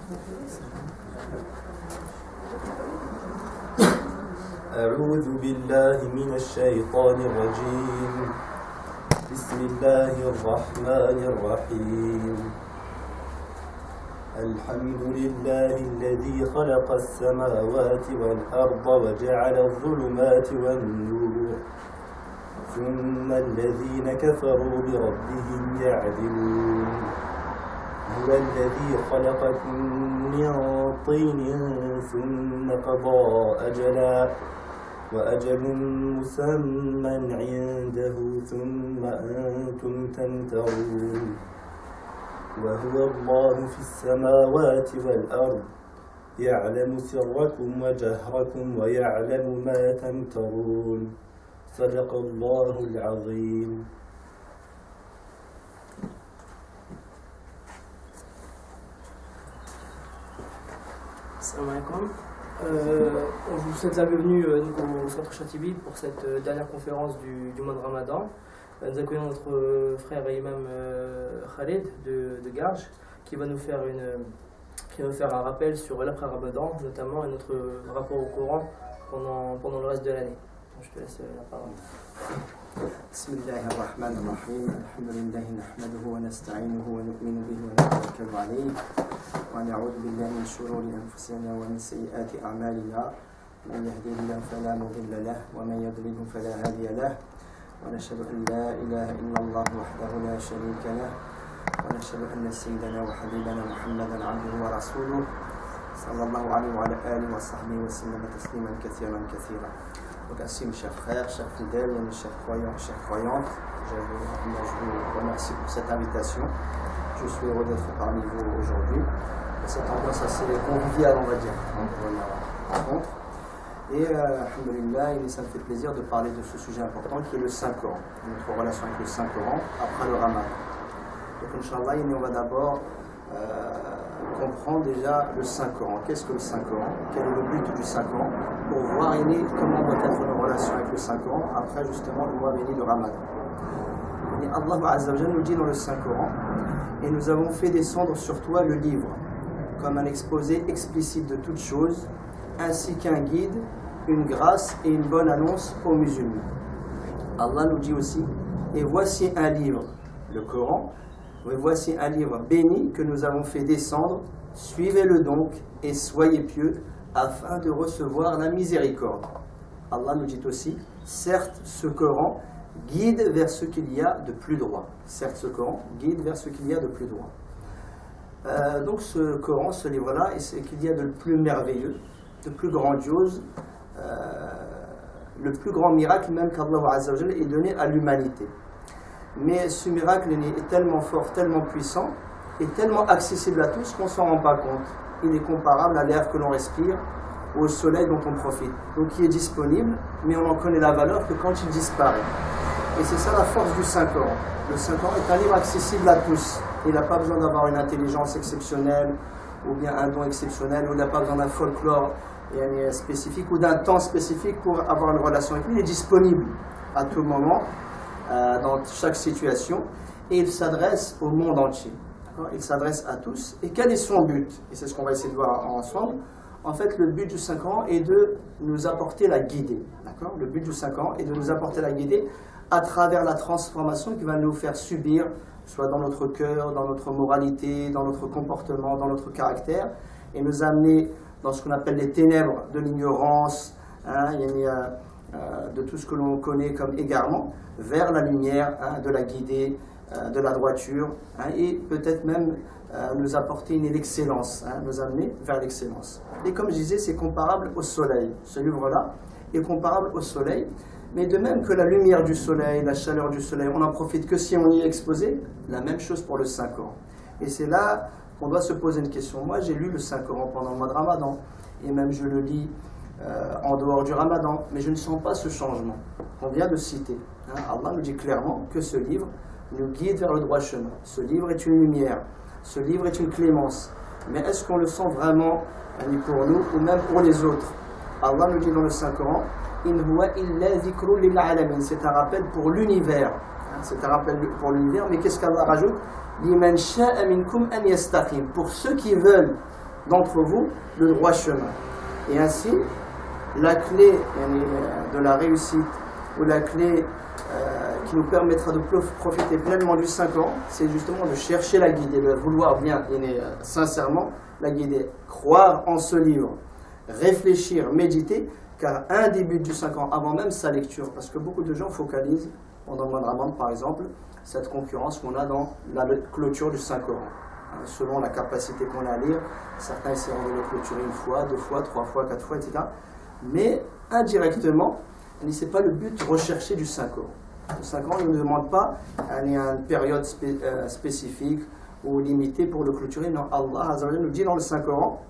أعوذ بالله من الشيطان الرجيم. بسم الله الرحمن الرحيم. الحمد لله الذي خلق السماوات والأرض وجعل الظلمات والنور ثم الذين كفروا بربهم يعدلون. هو الذي خلقكم من طين ثم قضى أجلا وأجل مسمى عنده ثم أنتم تمترون. وهو الله في السماوات والأرض يعلم سركم وجهركم ويعلم ما تمترون. صدق الله العظيم. Salam alaikum. On vous souhaite la bienvenue au centre Chatibi pour cette dernière conférence du mois de Ramadan. Nous accueillons notre frère et imam Khaled de Garges qui va nous faire un rappel sur l'après-Ramadan, notamment et notre rapport au Coran pendant le reste de l'année. Je te laisse la parole. بسم الله الرحمن الرحيم. الحمد لله نحمده ونستعينه ونؤمن به ونتوكل عليه ونعوذ بالله من شرور أنفسنا ومن سيئات أعمالنا. من يهديه الله فلا مضل له ومن يضلله فلا هادي له. ونشهد أن لا إله إلا الله وحده لا شريك له ونشهد أن سيدنا وحبيبنا محمدا عبده ورسوله صلى الله عليه وعلى آله وصحبه وسلم تسليما كثيرا كثيرا. Donc ainsi mes chers frères, chers fidèles, mes chers croyants, chères croyantes, je vous remercie pour cette invitation. Je suis heureux d'être parmi vous aujourd'hui. Cette ambiance assez conviviale, on va dire, pour la rencontre. Et alhamdoulilah, ça me fait plaisir de parler de ce sujet important qui est le Saint-Coran, notre relation avec le Saint-Coran après le Ramadan. Donc Inch'Allah, on va d'abord comprendre déjà le Saint-Coran. Qu'est-ce que le Saint-Coran? Quel est le but du Saint-Coran? Pour voir comment doit être nos relations avec le Saint-Coran après justement le mois béni de Ramadan. Et Allah Azza wa Jalla nous dit dans le Saint-Coran: et nous avons fait descendre sur toi le livre comme un exposé explicite de toutes choses, ainsi qu'un guide, une grâce et une bonne annonce aux musulmans. Allah nous dit aussi: et voici un livre, le Coran, et voici un livre béni que nous avons fait descendre, suivez-le donc et soyez pieux afin de recevoir la miséricorde. Allah nous dit aussi: certes ce Coran guide vers ce qu'il y a de plus droit. Certes ce Coran guide vers ce qu'il y a de plus droit. Donc ce Coran, ce livre-là, c'est qu'il y a de plus merveilleux, de plus grandiose, le plus grand miracle même qu'Allah Azza wa Jalla ait donné à l'humanité. Mais ce miracle est tellement fort, tellement puissant et tellement accessible à tous qu'on ne s'en rend pas compte. Il est comparable à l'air que l'on respire, au soleil dont on profite. Donc il est disponible, mais on n'en connaît la valeur que quand il disparaît. Et c'est ça la force du Saint-Coran. Le Saint-Coran est un livre accessible à tous. Il n'a pas besoin d'avoir une intelligence exceptionnelle, ou bien un don exceptionnel, ou il n'a pas besoin d'un folklore spécifique, ou d'un temps spécifique pour avoir une relation avec lui. Il est disponible à tout moment, dans chaque situation, et il s'adresse au monde entier. Il s'adresse à tous. Et quel est son but? Et c'est ce qu'on va essayer de voir ensemble. En fait, le but du Saint-Coran est de nous apporter la guidée. Le but du Saint-Coran est de nous apporter la guidée à travers la transformation qui va nous faire subir, soit dans notre cœur, dans notre moralité, dans notre comportement, dans notre caractère, et nous amener dans ce qu'on appelle les ténèbres de l'ignorance, de tout ce que l'on connaît comme égarement, vers la lumière, de la guidée, de la droiture, et peut-être même nous apporter l'excellence, nous amener vers l'excellence. Et comme je disais, c'est comparable au soleil. Ce livre-là est comparable au soleil, mais de même que la lumière du soleil, la chaleur du soleil, on n'en profite que si on y est exposé, la même chose pour le Saint-Coran. Et c'est là qu'on doit se poser une question. Moi, j'ai lu le Saint-Coran pendant le mois de Ramadan, et même je le lis en dehors du Ramadan, mais je ne sens pas ce changement qu'on vient de citer. Allah nous dit clairement que ce livre nous guide vers le droit chemin. Ce livre est une lumière, ce livre est une clémence. Mais est-ce qu'on le sent vraiment pour nous ou même pour les autres? Allah nous dit dans le Saint-Coran: In huwa illa dhikrun lil alamin. C'est un rappel pour l'univers. C'est un rappel pour l'univers, mais qu'est-ce qu'Allah rajoute? Liman sha'a minkum an yastaqim. Pour ceux qui veulent d'entre vous le droit chemin. Et ainsi, la clé de la réussite, ou la clé qui nous permettra de profiter pleinement du 5 ans, c'est justement de chercher la guidée, de vouloir bien et sincèrement la guidée, croire en ce livre, réfléchir, méditer, car un des buts du 5 ans, avant même sa lecture, parce que beaucoup de gens focalisent, pendant le mois de Ramadan par exemple, cette concurrence qu'on a dans la clôture du 5 ans. Selon la capacité qu'on a à lire, certains essaieront de le clôturer 1 fois, 2 fois, 3 fois, 4 fois, etc. Mais indirectement, ce n'est pas le but recherché du 5 ans. Le 5 ans, il ne demande pas une période spécifique ou limitée pour le clôturer. Non, Allah Azza wa Jalla nous dit dans le 5 ans,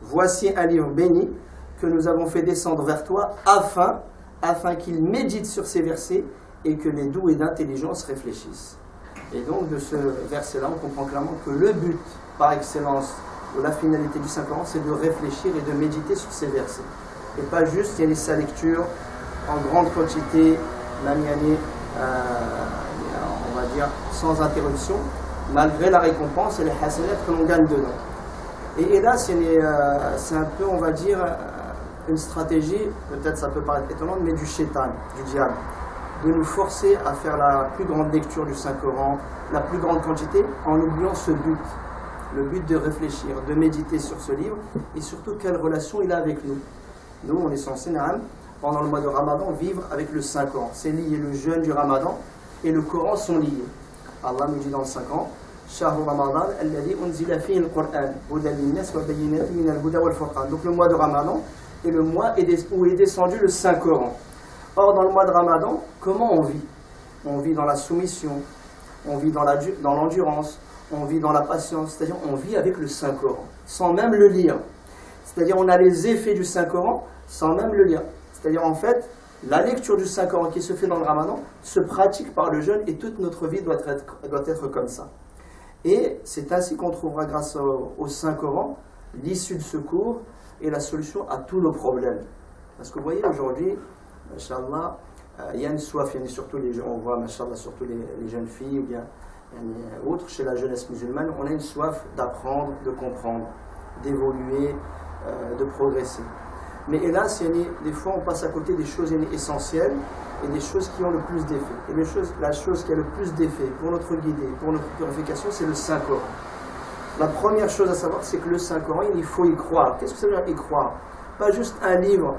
voici un livre béni que nous avons fait descendre vers toi afin qu'il médite sur ces versets et que les doués d'intelligence réfléchissent. Et donc de ce verset-là, on comprend clairement que le but par excellence de la finalité du 5 ans, c'est de réfléchir et de méditer sur ces versets. Et pas juste y aller sa lecture en grande quantité, maniannée, on va dire, sans interruption, malgré la récompense et les hasanat que l'on gagne dedans. Et là, c'est un peu, on va dire, une stratégie, peut-être ça peut paraître étonnant, mais du shaitan, du diable, de nous forcer à faire la plus grande lecture du Saint-Coran, la plus grande quantité, en oubliant ce but, le but de réfléchir, de méditer sur ce livre, et surtout quelle relation il a avec nous. Nous, on est censé, pendant le mois de Ramadan, vivre avec le Saint-Coran. C'est lié, le jeûne du Ramadan et le Coran sont liés. Allah nous dit dans le 5 ans, Shahru Ramadan, alladhi unzila fihi al-Qur'an, hudan lin-nas wa bayyinatin min al-huda wal-furqan. Donc le mois de Ramadan est le mois où est descendu le Saint-Coran. Or, dans le mois de Ramadan, comment on vit? On vit dans la soumission, on vit dans l'endurance, on vit dans la patience, c'est-à-dire on vit avec le Saint-Coran, sans même le lire. C'est-à-dire on a les effets du Saint-Coran sans même le lire. C'est-à-dire en fait, la lecture du Saint-Coran qui se fait dans le Ramadan se pratique par le jeûne et toute notre vie doit être comme ça. Et c'est ainsi qu'on trouvera grâce au Saint-Coran l'issue de secours et la solution à tous nos problèmes. Parce que vous voyez aujourd'hui, Inch'Allah, il y a une soif, il y a surtout les gens, on voit, Inch'Allah, surtout les jeunes filles ou bien autres chez la jeunesse musulmane, on a une soif d'apprendre, de comprendre, d'évoluer, de progresser. Mais hélas, des fois on passe à côté des choses essentielles et des choses qui ont le plus d'effet. Et la chose qui a le plus d'effet pour notre guidée, pour notre purification, c'est le Saint-Coran. La première chose à savoir, c'est que le Saint-Coran, il faut y croire. Qu'est-ce que ça veut dire y croire? Pas juste un livre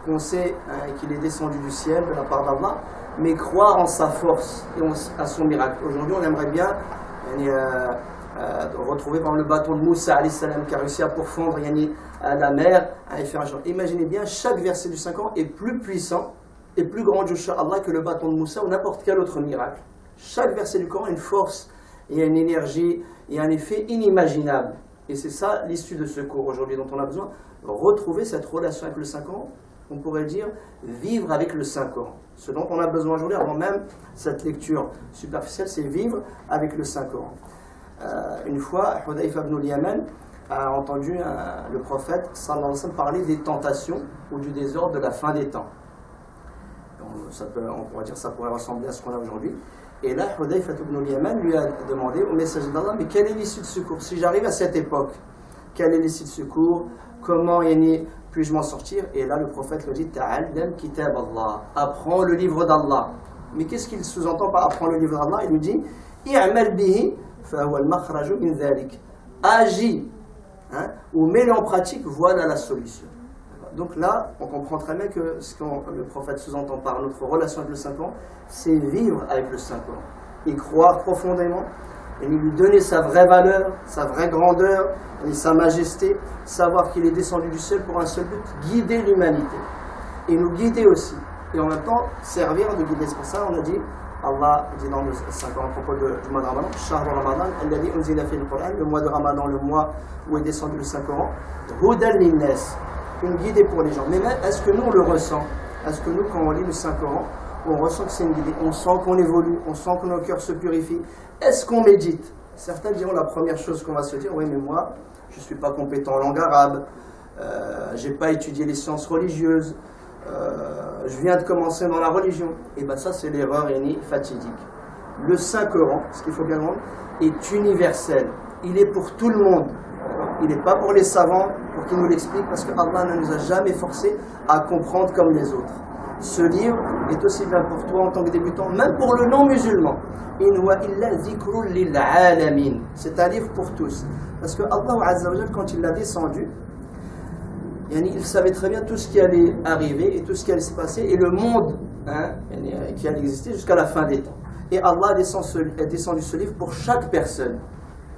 qu'on sait qu'il est descendu du ciel de la part d'Allah, mais croire en sa force et à son miracle. Aujourd'hui, on aimerait bien retrouver par le bâton de Moussa qui a réussi à pourfendre à la mer, à y faire un jour. Imaginez bien, chaque verset du 5 ans est plus puissant et plus grand, Allah, que le bâton de Moussa ou n'importe quel autre miracle. Chaque verset du Coran a une force et une énergie et un effet inimaginable. Et c'est ça l'issue de ce cours aujourd'hui dont on a besoin, retrouver cette relation avec le 5 ans, on pourrait dire vivre avec le 5 ans. Ce dont on a besoin aujourd'hui, avant même cette lecture superficielle, c'est vivre avec le 5 ans. Une fois, Hudayfa ibn al-Yaman a entendu le prophète sallallahu alayhi wa sallam parler des tentations ou du désordre de la fin des temps. On pourrait dire ça pourrait ressembler à ce qu'on a aujourd'hui. Et là, Hudayfa ibn al-Yaman lui a demandé au messager d'Allah, mais quelle est l'issue de secours? Si j'arrive à cette époque, quelle est l'issue de secours? Comment puis-je m'en sortir? Et là, le prophète lui dit, Ta'allam kitab Allah, apprends le livre d'Allah. Mais qu'est-ce qu'il sous-entend par apprends le livre d'Allah? Il lui dit, I'amal bihi, fa huwa al-makhraju min dhalik. Agis, ou mets-le en pratique, voilà la solution. Donc là, on comprend très bien que ce que le prophète sous-entend par notre relation avec le 5 ans, c'est vivre avec le 5 ans, y croire profondément, et lui donner sa vraie valeur, sa vraie grandeur, et sa majesté, savoir qu'il est descendu du ciel pour un seul but, guider l'humanité, et nous guider aussi, et en même temps servir de guider. C'est pour ça on a dit, Allah dit dans le 5 ans à propos du mois de Ramadan, Shahru Ramadan, alladhi unzila fihi al-Qur'an, le mois de Ramadan, le mois où est descendu le 5 ans, hudan lin-nas, une guidée pour les gens. Mais est-ce que nous on le ressent? Est-ce que nous, quand on lit le Saint-Coran, on ressent que c'est une guidée, on sent qu'on évolue, on sent que nos cœurs se purifient? Est-ce qu'on médite? Certains diront la première chose qu'on va se dire, oui mais moi, je ne suis pas compétent en langue arabe, je n'ai pas étudié les sciences religieuses, je viens de commencer dans la religion. Et bien ça c'est l'erreur fatidique. le Saint-Coran, ce qu'il faut bien comprendre, est universel. Il est pour tout le monde. Il n'est pas pour les savants, pour qu'ils nous l'expliquent, parce que Allah ne nous a jamais forcés à comprendre comme les autres. Ce livre est aussi bien pour toi en tant que débutant, même pour le non-musulman. In huwa illa dhikrun lil alamin. C'est un livre pour tous. Parce que Allah Azza wa Jalla, quand il l'a descendu, il savait très bien tout ce qui allait arriver et tout ce qui allait se passer et le monde qui allait exister jusqu'à la fin des temps. Et Allah a descendu ce livre pour chaque personne,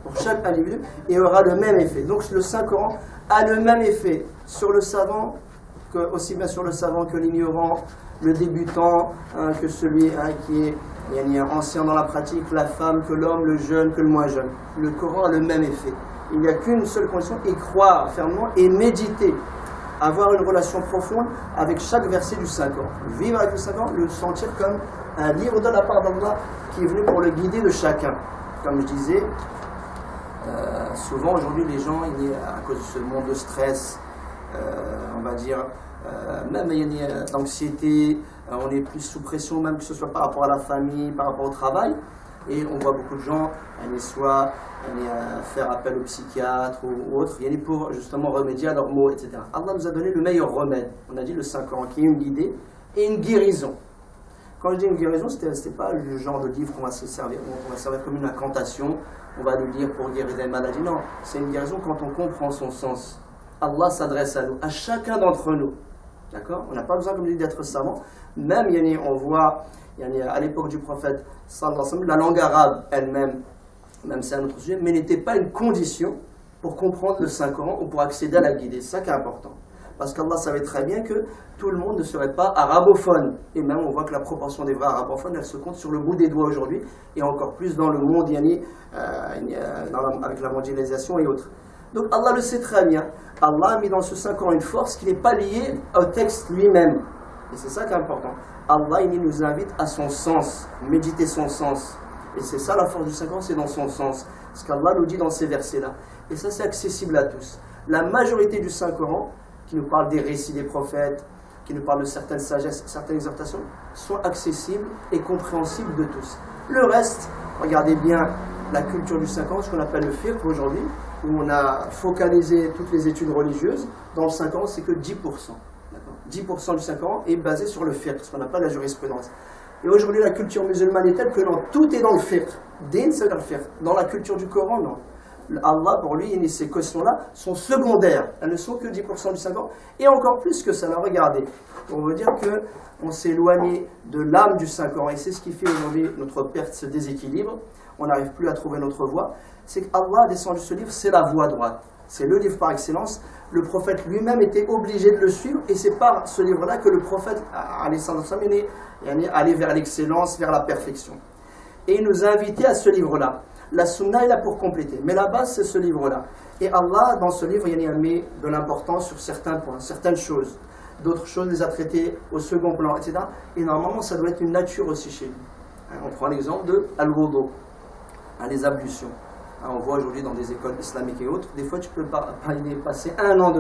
pour chaque individu, et aura le même effet. Donc le Saint-Coran a le même effet sur le savant, aussi bien sur le savant que l'ignorant, le débutant, que celui qui est ancien dans la pratique, la femme que l'homme, le jeune que le moins jeune. Le Coran a le même effet. Il n'y a qu'une seule condition, y croire fermement et méditer, avoir une relation profonde avec chaque verset du Saint-Coran. Vivre avec le Saint-Coran, le sentir comme un livre de la part d'Allah qui est venu pour le guider de chacun. Comme je disais, souvent aujourd'hui les gens, à cause de ce monde de stress, on va dire, même il y a d'anxiété, on est plus sous pression, même que ce soit par rapport à la famille, par rapport au travail. Et on voit beaucoup de gens, soit faire appel au psychiatre ou autre, pour justement remédier à leurs maux, etc. Allah nous a donné le meilleur remède. On a dit le Saint-Coran, qui est une guidée et une guérison. Quand je dis une guérison, c'était pas le genre de livre qu'on va se servir, on va servir comme une incantation, on va le lire pour guérir des maladies. Non, c'est une guérison quand on comprend son sens. Allah s'adresse à nous, à chacun d'entre nous. D'accord? On n'a pas besoin, comme je dis, d'être savant. Même, on voit, à l'époque du prophète, la langue arabe elle-même, même c'est un autre sujet, mais n'était pas une condition pour comprendre le Saint-Coran ou pour accéder à la guidée. C'est ça qui est important. Parce qu'Allah savait très bien que tout le monde ne serait pas arabophone. Et même, on voit que la proportion des vrais arabophones, elle se compte sur le bout des doigts aujourd'hui, et encore plus dans le monde, avec la mondialisation et autres. Donc Allah le sait très bien. Allah a mis dans ce Saint-Coran une force qui n'est pas liée au texte lui-même. Et c'est ça qui est important. Allah, il nous invite à son sens, méditer son sens. Et c'est ça la force du Saint-Coran, c'est dans son sens. Ce qu'Allah nous dit dans ces versets-là. Et ça, c'est accessible à tous. La majorité du Saint-Coran, qui nous parle des récits des prophètes, qui nous parle de certaines sagesses, certaines exhortations, sont accessibles et compréhensibles de tous. Le reste, regardez bien la culture du Saint-Coran, ce qu'on appelle le fiqh aujourd'hui, où on a focalisé toutes les études religieuses. Dans le Saint-Coran, c'est que 10%. 10% du Saint-Coran est basé sur le fiqh, ce qu'on appelle la jurisprudence. Et aujourd'hui, la culture musulmane est telle que non, tout est dans le fiqh. Din, c'est dans le fiqh. Dans la culture du Coran, non. Allah, pour lui, ces questions-là sont secondaires. Elles ne sont que 10% du Saint-Coran. Et encore plus que ça. Alors regardez, on veut dire qu'on s'est éloigné de l'âme du Saint-Coran. Et c'est ce qui fait aujourd'hui notre perte, ce déséquilibre. On n'arrive plus à trouver notre voie. C'est qu'Allah a descendu ce livre, c'est la voie droite. C'est le livre par excellence. Le prophète lui-même était obligé de le suivre. Et c'est par ce livre-là que le prophète est allé vers l'excellence, vers la perfection. Et il nous a invités à ce livre-là. La sunna est là pour compléter. Mais la base, c'est ce livre-là. Et Allah, dans ce livre, il a mis de l'importance sur certains points, certaines choses. D'autres choses, les a traitées au second plan, etc. Et normalement, ça doit être une nature aussi chez nous. On prend l'exemple de al-wudu, les ablutions. On voit aujourd'hui dans des écoles islamiques et autres, des fois tu peux passer 1 an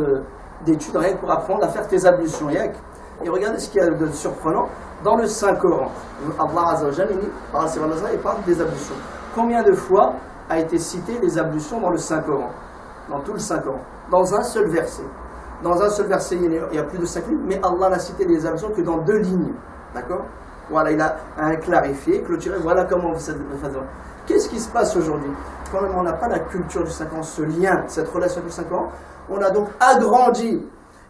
d'études rien que pour apprendre à faire tes ablutions. Et regardez ce qu'il y a de surprenant dans le Saint-Coran. Allah Azza wa Jalla, il parle des ablutions. Combien de fois a été cité les ablutions dans le Saint-Coran? Dans tout le Saint-Coran. Dans un seul verset. Dans un seul verset, il y a plus de 5 lignes, mais Allah n'a cité les ablutions que dans 2 lignes. D'accord? Voilà, il a clarifié, clôturé, voilà comment vous faites. Qu'est-ce qui se passe aujourd'hui? Quand on n'a pas la culture du Saint-Coran, ce lien, cette relation du Saint-Coran, on a donc agrandi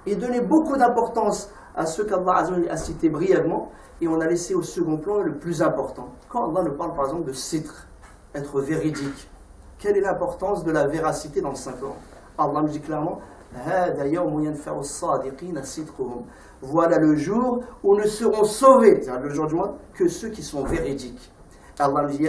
et donné beaucoup d'importance à ce qu'Allah a cité brièvement, et on a laissé au second plan le plus important. Quand Allah nous parle par exemple de sitr, être véridique, quelle est l'importance de la véracité dans le Saint-Coran? Allah nous dit clairement, voilà le jour où ne seront sauvés, c'est-à-dire le jour du monde, que ceux qui sont véridiques. Allah nous dit,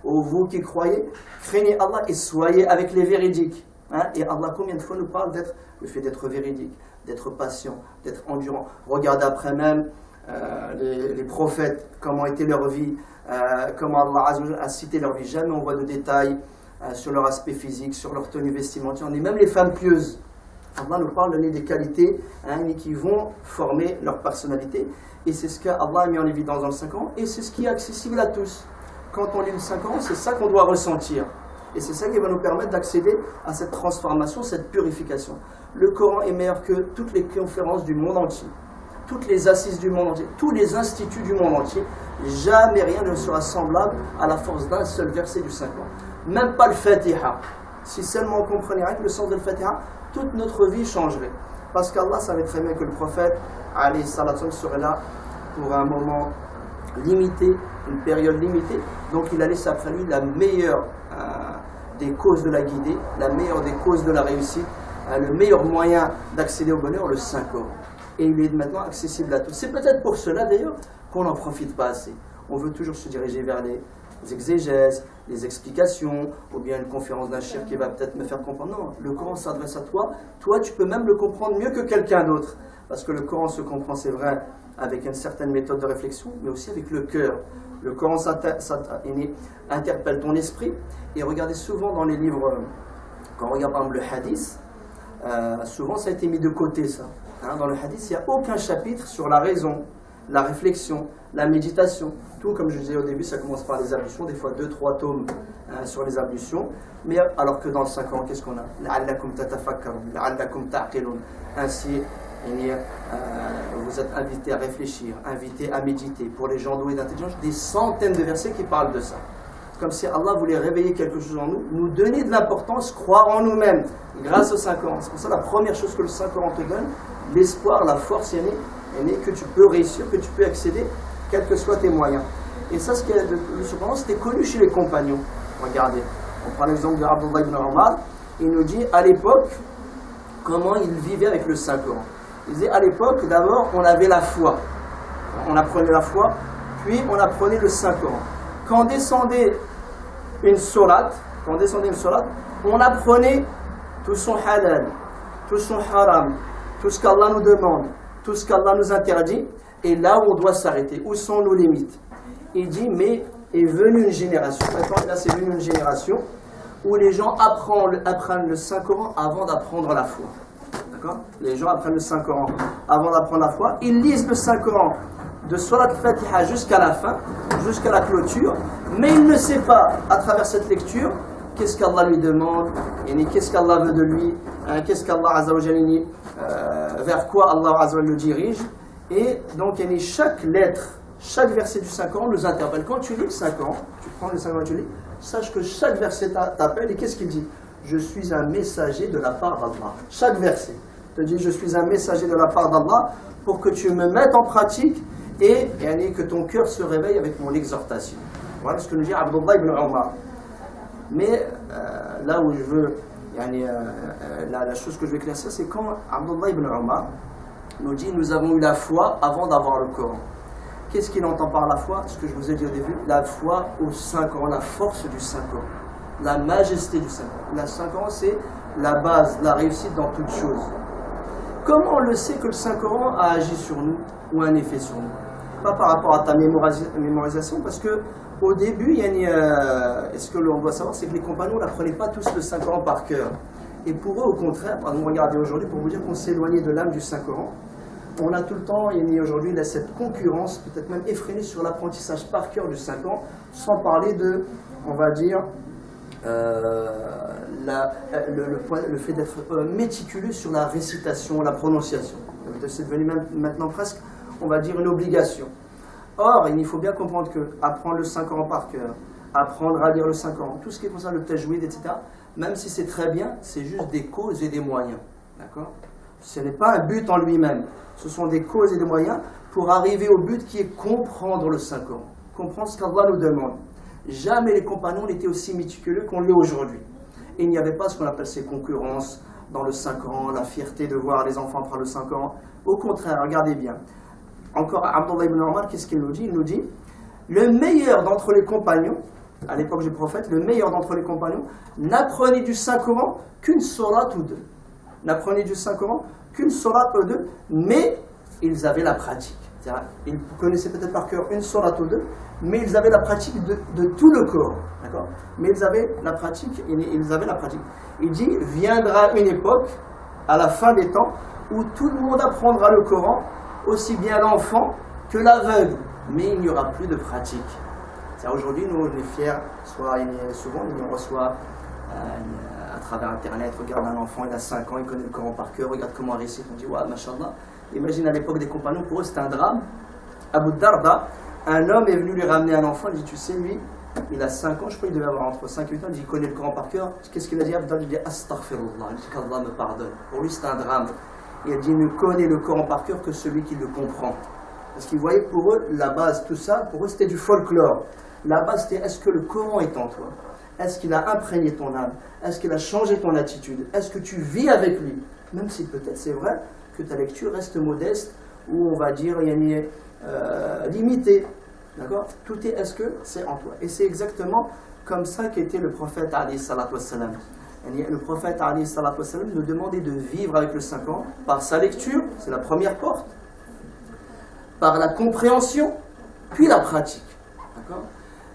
ô vous qui croyez, craignez Allah et soyez avec les véridiques. Et Allah, combien de fois nous parle le fait d'être véridique, d'être patient, d'être endurant. Regardez après même les prophètes, comment était leur vie, comment Allah a cité leur vie. Jamais on voit de détails sur leur aspect physique, sur leur tenue vestimentaire. On est même les femmes pieuses. Allah nous parle des qualités qui vont former leur personnalité. Et c'est ce qu'Allah a mis en évidence dans le Saint-Coran. Et c'est ce qui est accessible à tous. Quand on lit le Saint-Coran, c'est ça qu'on doit ressentir. Et c'est ça qui va nous permettre d'accéder à cette transformation, cette purification. Le Coran est meilleur que toutes les conférences du monde entier, toutes les assises du monde entier, tous les instituts du monde entier. Jamais rien ne sera semblable à la force d'un seul verset du Saint-Coran. Même pas le Fatiha. Si seulement on comprenait avec le sens de le Fatiha, toute notre vie changerait. Parce qu'Allah savait très bien que le prophète, alayhi salatu serait là pour un moment limité, une période limitée. Donc il a laissé après lui la meilleure des causes de la guidée, la meilleure des causes de la réussite, le meilleur moyen d'accéder au bonheur, le Saint-Coran. Et il est maintenant accessible à tous. C'est peut-être pour cela d'ailleurs qu'on n'en profite pas assez. On veut toujours se diriger vers les exégèses, les explications, ou bien une conférence d'un cheikh qui va peut-être me faire comprendre. Non, le Coran s'adresse à toi. Toi, tu peux même le comprendre mieux que quelqu'un d'autre. Parce que le Coran se comprend, c'est vrai, avec une certaine méthode de réflexion, mais aussi avec le cœur. Le Coran interpelle ton esprit. Et regardez souvent dans les livres, quand on regarde par exemple le hadith, souvent ça a été mis de côté ça. Dans le hadith, il n'y a aucun chapitre sur la raison, la réflexion, la méditation. Tout, comme je disais au début, ça commence par les ablutions, des fois 2-3 tomes sur les ablutions. Mais alors que dans le Saint-Coran, qu'est-ce qu'on a? La'allakum tatafakkarun, la'allakum ta'qilun. Ainsi, vous êtes invités à réfléchir, invités à méditer. Pour les gens doués d'intelligence, des centaines de versets qui parlent de ça. Comme si Allah voulait réveiller quelque chose en nous, nous donner de l'importance, croire en nous-mêmes, grâce au Saint-Coran. C'est pour ça la première chose que le Saint-Coran te donne, l'espoir, la force, que tu peux réussir, que tu peux accéder, quels que soient tes moyens. Et ça, cependant, c'était connu chez les compagnons. Regardez, on prend l'exemple de Abdullah ibn Omar, il nous dit à l'époque comment il vivait avec le Saint-Coran. Il disait à l'époque, d'abord, on avait la foi. On apprenait la foi, puis on apprenait le Saint-Coran. Quand descendait une sourate, on apprenait tout son halal, tout son haram, tout ce qu'Allah nous demande, tout ce qu'Allah nous interdit, et là où on doit s'arrêter, où sont nos limites. Il dit, mais est venue une génération, maintenant là c'est venu une génération, où les gens apprennent le Saint-Coran avant d'apprendre la foi. D'accord ? Les gens apprennent le Saint-Coran avant d'apprendre la foi, ils lisent le Saint-Coran de Surat al-Fatiha jusqu'à la fin, jusqu'à la clôture, mais il ne sait pas, à travers cette lecture, qu'est-ce qu'Allah lui demande, qu'est-ce qu'Allah veut de lui, qu'est-ce qu'Allah Azza wa Jalla, vers quoi Allah Azza wa Jalla le dirige. Et donc chaque lettre, chaque verset du Saint-Coran nous interpelle. Quand tu lis le Saint-Coran, tu prends le Saint-Coran et tu lis, sache que chaque verset t'appelle. Et qu'est-ce qu'il dit? Je suis un messager de la part d'Allah. Chaque verset te dit, je suis un messager de la part d'Allah pour que tu me mettes en pratique et que ton cœur se réveille avec mon exhortation. Voilà ce que nous dit Abdullah ibn Omar. Mais là où je veux, la chose que je veux éclaircir, c'est quand Abdullah ibn Omar nous dit, nous avons eu la foi avant d'avoir le Coran. Qu'est-ce qu'il entend par la foi? Ce que je vous ai dit au début, la foi au Saint-Coran, la force du Saint-Coran, la majesté du Saint-Coran. Le Saint-Coran, c'est la base, la réussite dans toute chose. Comment on le sait que le Saint-Coran a agi sur nous ou un effet sur nous? Pas par rapport à ta mémorisation, parce que au début, ce que l'on doit savoir, c'est que les compagnons n'apprenaient pas tous le Saint-Coran par cœur. Et pour eux, au contraire, regardez aujourd'hui, pour vous dire qu'on s'est éloigné de l'âme du Saint-Coran, on a tout le temps, aujourd'hui, cette concurrence, peut-être même effrénée sur l'apprentissage par cœur du Saint-Coran, sans parler de, on va dire, le fait d'être méticuleux sur la récitation, la prononciation. C'est devenu maintenant presque, on va dire, une obligation. Or, il faut bien comprendre que apprendre le Saint-Coran par cœur, apprendre à lire le Saint-Coran, tout ce qui concerne le tajwid, etc., même si c'est très bien, c'est juste des causes et des moyens. D'accord ? Ce n'est pas un but en lui-même. Ce sont des causes et des moyens pour arriver au but qui est comprendre le Saint-Coran. Comprendre ce qu'Allah nous demande. Jamais les compagnons n'étaient aussi méticuleux qu'on l'est aujourd'hui. Et il n'y avait pas ce qu'on appelle ces concurrences dans le Saint-Coran, la fierté de voir les enfants prendre le Saint-Coran. Au contraire, regardez bien. Encore Abdullah ibn Omar, qu'est-ce qu'il nous dit? Il nous dit, le meilleur d'entre les compagnons, à l'époque du prophète, le meilleur d'entre les compagnons, n'apprenait du Saint-Coran qu'une sourate ou deux. N'apprenait du Saint-Coran qu'une sourate ou deux, mais ils avaient la pratique. C'est-à-dire, ils connaissaient peut-être par cœur une sourate ou deux, mais ils avaient la pratique de tout le Coran. D'accord ? Mais ils avaient la pratique, Il dit, viendra une époque à la fin des temps, où tout le monde apprendra le Coran, aussi bien l'enfant que l'aveugle, mais il n'y aura plus de pratique. Aujourd'hui, nous, on est fiers, souvent, on reçoit à travers Internet, regarde un enfant, il a 5 ans, il connaît le Coran par cœur, regarde comment il récite, on dit, waouh, machallah. Imagine à l'époque des compagnons, pour eux, c'était un drame. Abu Darda, un homme est venu lui ramener un enfant, il dit, tu sais, lui, il a 5 ans, je crois qu'il devait avoir entre 5 et 8 ans, il dit, il connaît le Coran par cœur. Qu'est-ce qu'il a dit? Abu Darda, il dit, astaghfirullah, il dit qu'Allah me pardonne. Pour lui, c'est un drame. Il a dit, il ne connaît le Coran par cœur que celui qui le comprend. Parce qu'ils voyaient pour eux, la base, tout ça, pour eux, c'était du folklore. La base, c'était, est-ce que le Coran est en toi? Est-ce qu'il a imprégné ton âme? Est-ce qu'il a changé ton attitude? Est-ce que tu vis avec lui? Même si peut-être c'est vrai que ta lecture reste modeste, ou on va dire, limitée. D'accord? Tout est, est-ce que c'est en toi? Et c'est exactement comme ça qu'était le prophète alayhi salatu wassalam. Le prophète alayhi salatu wassalam nous demandait de vivre avec le Saint-Coran par sa lecture, c'est la première porte, par la compréhension, puis la pratique. D'accord?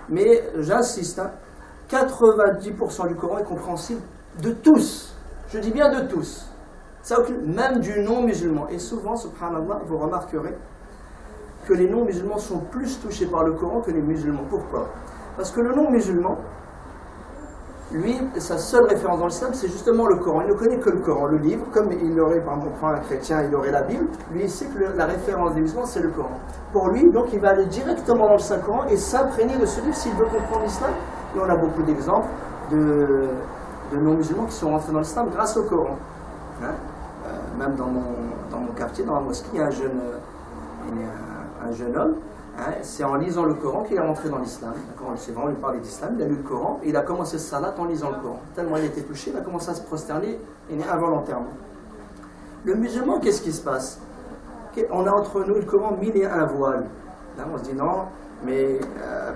Mais j'insiste, 90% du Coran est compréhensible de tous. Je dis bien de tous. Ça, même du non-musulman. Et souvent, subhanallah, vous remarquerez que les non-musulmans sont plus touchés par le Coran que les musulmans. Pourquoi? Parce que le non-musulman, lui, sa seule référence dans l'islam, c'est justement le Coran. Il ne connaît que le Coran, le livre, comme il aurait, par exemple, un chrétien, il aurait la Bible. Lui, il sait que la référence des musulmans, c'est le Coran. Pour lui, donc, il va aller directement dans le Saint-Coran et s'imprégner de ce livre s'il veut comprendre l'islam. Et on a beaucoup d'exemples de non-musulmans qui sont rentrés dans l'islam grâce au Coran. Même dans mon quartier, dans la mosquée, il y a un jeune homme. C'est en lisant le Coran qu'il est rentré dans l'islam. C'est vrai, on lui parlait d'islam, il a lu le Coran et il a commencé ce salat en lisant le Coran. Tellement il était touché, il a commencé à se prosterner involontairement. Le musulman, qu'est-ce qui se passe? On a entre nous le Coran 1001 voiles. Là, on se dit non, mais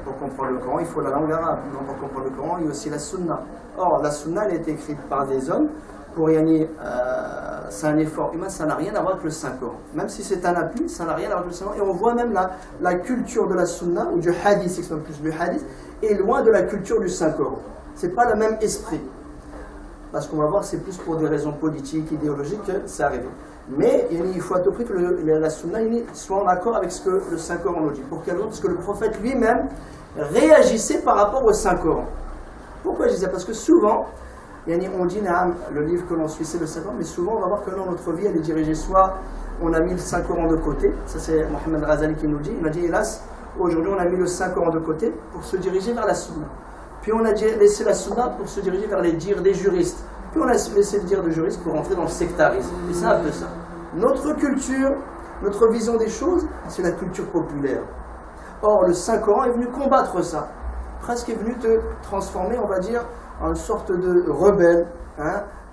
pour comprendre le Coran, il faut la langue arabe. Non, pour comprendre le Coran, il y a aussi la sunna. Or, la sunna, elle a été écrite par des hommes. Pour y aller, c'est un effort humain, ça n'a rien à voir avec le Saint-Coran. Même si c'est un appui, ça n'a rien à voir avec le Saint-Coran. Et on voit même la culture de la sunna, ou du hadith, c'est plus du hadith, est loin de la culture du Saint-Coran. C'est pas le même esprit. Parce qu'on va voir, c'est plus pour des raisons politiques, idéologiques que c'est arrivé. Mais il faut à tout prix que la sunna soit en accord avec ce que le Saint-Coran nous dit. Pour quelle raison? Parce que le prophète lui-même réagissait par rapport au Saint-Coran. Pourquoi je dis ça? Parce que souvent, on dit, le livre que l'on suit, c'est le Saint-Coran, mais souvent, on va voir que dans notre vie, elle est dirigée soit on a mis le Saint-Coran de côté, ça c'est Mohamed Razali qui nous dit, il m'a dit, hélas, aujourd'hui, on a mis le Saint-Coran de côté pour se diriger vers la Sunna. Puis on a laissé la Sunna pour se diriger vers les dires des juristes. Puis on a laissé le dire des juristes pour rentrer dans le sectarisme. Et c'est un peu ça. Notre culture, notre vision des choses, c'est la culture populaire. Or, le Saint-Coran est venu combattre ça. Presque est venu te transformer, on va dire, en une sorte de rebelle,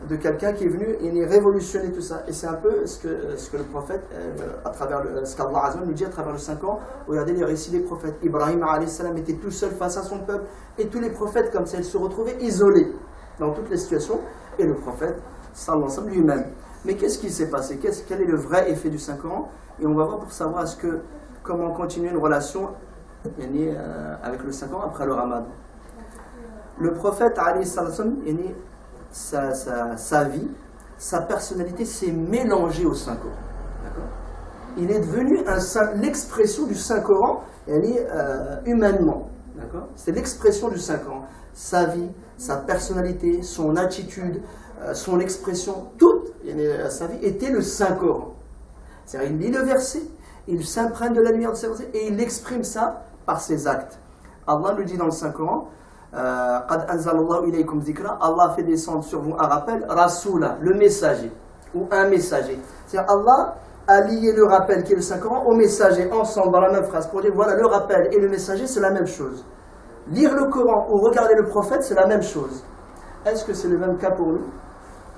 de quelqu'un qui est venu et révolutionner tout ça. Et c'est un peu ce que le prophète, à travers ce qu'Allah Azza nous dit à travers le Saint-Coran. Regardez les récits des prophètes. Ibrahim alayhi salam était tout seul face à son peuple, et tous les prophètes comme ça, ils se retrouvaient isolés dans toutes les situations, et le prophète sallallahu alayhi wa sallam lui-même. Mais qu'est-ce qui s'est passé? Quel est le vrai effet du Saint-Coran? Et on va voir pour savoir comment continuer une relation avec le Saint-Coran après le Ramadan. Le prophète alayhi salam, sa vie, sa personnalité s'est mélangée au Saint-Coran. Il est devenu l'expression du Saint-Coran humainement. C'est l'expression du Saint-Coran. Sa vie, sa personnalité, son attitude, son expression, toute sa vie était le Saint-Coran. C'est-à-dire, il lit le verset, il s'imprègne de la lumière de ce verset et il exprime ça par ses actes. Allah nous dit dans le Saint-Coran, Qad anzalallahu ilaykum dhikra, Allah fait descendre sur vous un rappel, Rasula, le messager, ou un messager. C'est-à-dire, Allah a lié le rappel qui est le Saint-Coran au messager ensemble dans la même phrase pour dire voilà, le rappel et le messager c'est la même chose. Lire le Coran ou regarder le prophète c'est la même chose. Est-ce que c'est le même cas pour nous?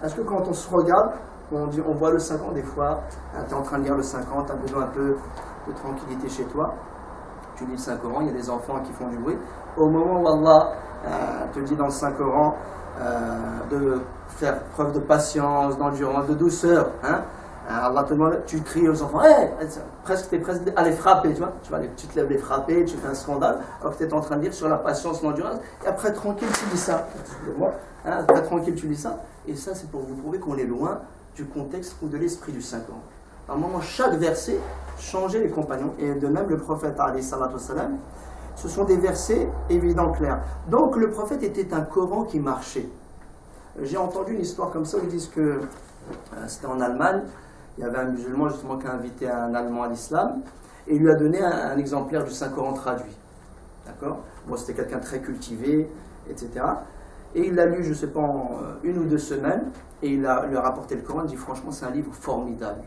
Est-ce que quand on se regarde, on voit le Saint-Coran, des fois, tu es en train de lire le Saint-Coran, tu as besoin un peu de tranquillité chez toi, tu lis le Saint-Coran, il y a des enfants qui font du bruit. Au moment où Allah te dit dans le Saint-Coran de faire preuve de patience, d'endurance, de douceur, Allah te demande, tu cries aux enfants, hey! Tu es presque à les frapper, tu te lèves les frapper, tu fais un scandale, alors que tu es en train de dire sur la patience, l'endurance, et après tranquille tu dis ça, après tranquille tu dis ça, et ça c'est pour vous prouver qu'on est loin du contexte ou de l'esprit du Saint-Coran. À un moment, chaque verset changeait les compagnons, et de même le prophète, alayhi salatu wassalam, ce sont des versets évidents, clairs. Donc le prophète était un Coran qui marchait. J'ai entendu une histoire comme ça où ils disent que c'était en Allemagne, il y avait un musulman justement qui a invité un Allemand à l'islam, et il lui a donné un exemplaire du Saint-Coran traduit. D'accord ? Bon, c'était quelqu'un de très cultivé, etc. Et il l'a lu, je ne sais pas, en 1 ou 2 semaines, et lui a rapporté le Coran, il dit franchement c'est un livre formidable.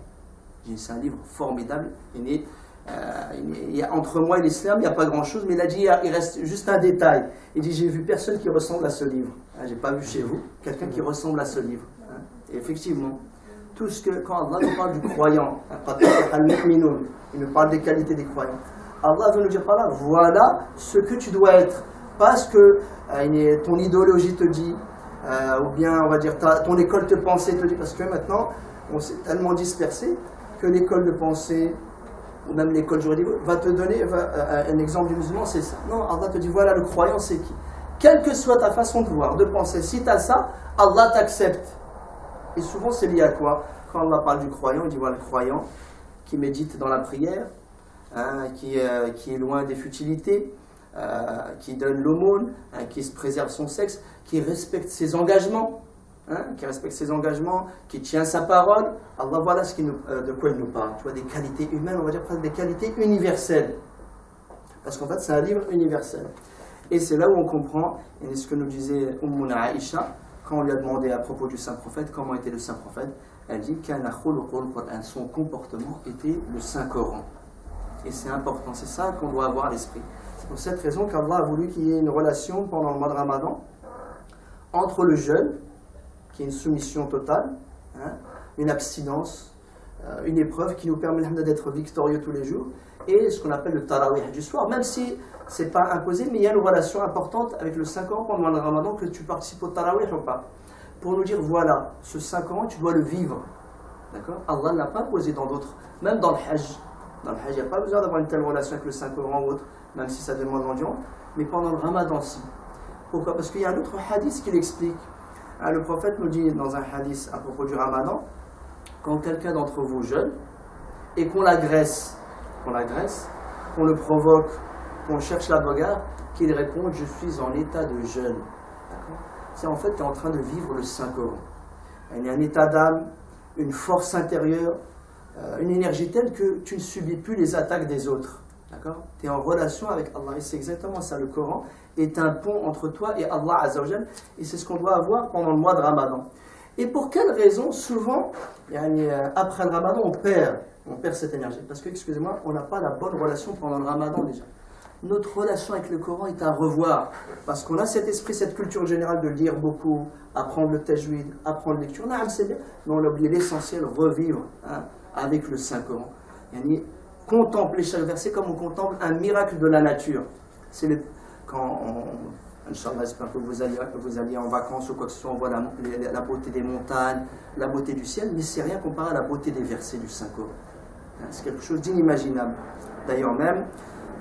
Il dit c'est un livre formidable, entre moi et l'islam, il n'y a pas grand-chose, mais il a dit il reste juste un détail. Il dit j'ai vu personne qui ressemble à ce livre. J'ai pas vu chez vous quelqu'un qui ressemble à ce livre. Et effectivement, tout ce que, quand Allah nous parle du croyant, il nous parle des qualités des croyants, Allah veut nous dire par là, voilà ce que tu dois être. Pas ce que ton idéologie te dit, ou bien on va dire ton école de pensée te dit, parce que maintenant on s'est tellement dispersé que l'école de pensée, ou même l'école juridique, va te donner un exemple du musulman, c'est ça. Non, Allah te dit, voilà le croyant c'est qui. Quelle que soit ta façon de voir, de penser, si tu as ça, Allah t'accepte. Et souvent c'est lié à quoi? Quand Allah parle du croyant, il dit voilà le croyant qui médite dans la prière, qui est loin des futilités, qui donne l'aumône, qui se préserve son sexe, qui respecte ses engagements, qui tient sa parole. Allah, voilà de quoi il nous parle. Tu vois, des qualités humaines, on va dire presque des qualités universelles. Parce qu'en fait, c'est un livre universel. Et c'est là où on comprend, et c'est ce que nous disait Ummuna Aïcha, quand on lui a demandé à propos du Saint-Prophète, comment était le Saint-Prophète, elle dit qu'un son comportement était le Saint-Coran. Et c'est important, c'est ça qu'on doit avoir à l'esprit. C'est pour cette raison qu'Allah a voulu qu'il y ait une relation pendant le mois de Ramadan entre le jeûne, qui est une soumission totale, une abstinence, une épreuve qui nous permet d'être victorieux tous les jours, et ce qu'on appelle le tarawih du soir, même si ce n'est pas imposé, mais il y a une relation importante avec le Saint-Coran pendant le Ramadan, que tu participes au tarawih ou pas, pour nous dire voilà, ce Saint-Coran tu dois le vivre. D'accord ? Allah ne l'a pas posé dans d'autres, même dans le Hajj. Dans le Hajj, il n'y a pas besoin d'avoir une telle relation avec le Saint-Coran ou autre, même si ça demande l'endurance, mais pendant le Ramadan, si. Pourquoi ? Parce qu'il y a un autre hadith qui l'explique. Le prophète nous dit dans un hadith à propos du Ramadan, quand quelqu'un d'entre vous jeûne et qu'on l'agresse, qu'on le provoque, qu'on cherche la bagarre, qu'il réponde je suis en état de jeûne. C'est en fait tu es en train de vivre le Saint-Coran. Il y a un état d'âme, une force intérieure, une énergie telle que tu ne subis plus les attaques des autres. Tu es en relation avec Allah. Et c'est exactement ça, le Coran est un pont entre toi et Allah Azzawajal. Et c'est ce qu'on doit avoir pendant le mois de Ramadan. Et pour quelle raison, souvent, après le Ramadan, on perd cette énergie? Parce que, excusez-moi, on n'a pas la bonne relation pendant le Ramadan déjà. Notre relation avec le Coran est à revoir. Parce qu'on a cet esprit, cette culture générale de lire beaucoup, apprendre le tajwid, apprendre la lecture. C'est bien, mais on a oublié l'essentiel, revivre avec le Saint-Coran. Contempler chaque verset comme on contemple un miracle de la nature. Quand Inch'Allah, j'espère que vous alliez en vacances ou quoi que ce soit, on voit la beauté des montagnes, la beauté du ciel, mais c'est rien comparé à la beauté des versets du Saint-Coran. C'est quelque chose d'inimaginable. D'ailleurs même,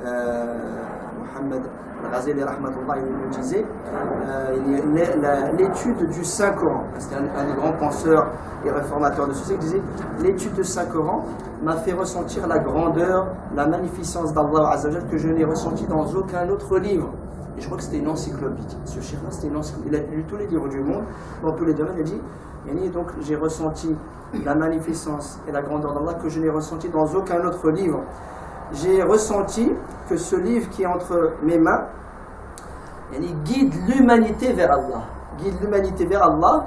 Mohammed Al-Ghazali rahmatullah, il nous disait l'étude du Saint-Coran, c'était un des grands penseurs et réformateurs de ce siècle, disait l'étude du Saint-Coran m'a fait ressentir la grandeur, la magnificence d'Allah Azzawajal que je n'ai ressenti dans aucun autre livre. Et je crois que c'était une encyclopédie. Ce cheikh-là, c'était une encyclopédie. Il a lu tous les livres du monde, dans tous les domaines. Il dit donc j'ai ressenti la magnificence et la grandeur d'Allah que je n'ai ressenti dans aucun autre livre. J'ai ressenti que ce livre qui est entre mes mains guide l'humanité vers Allah. Guide l'humanité vers Allah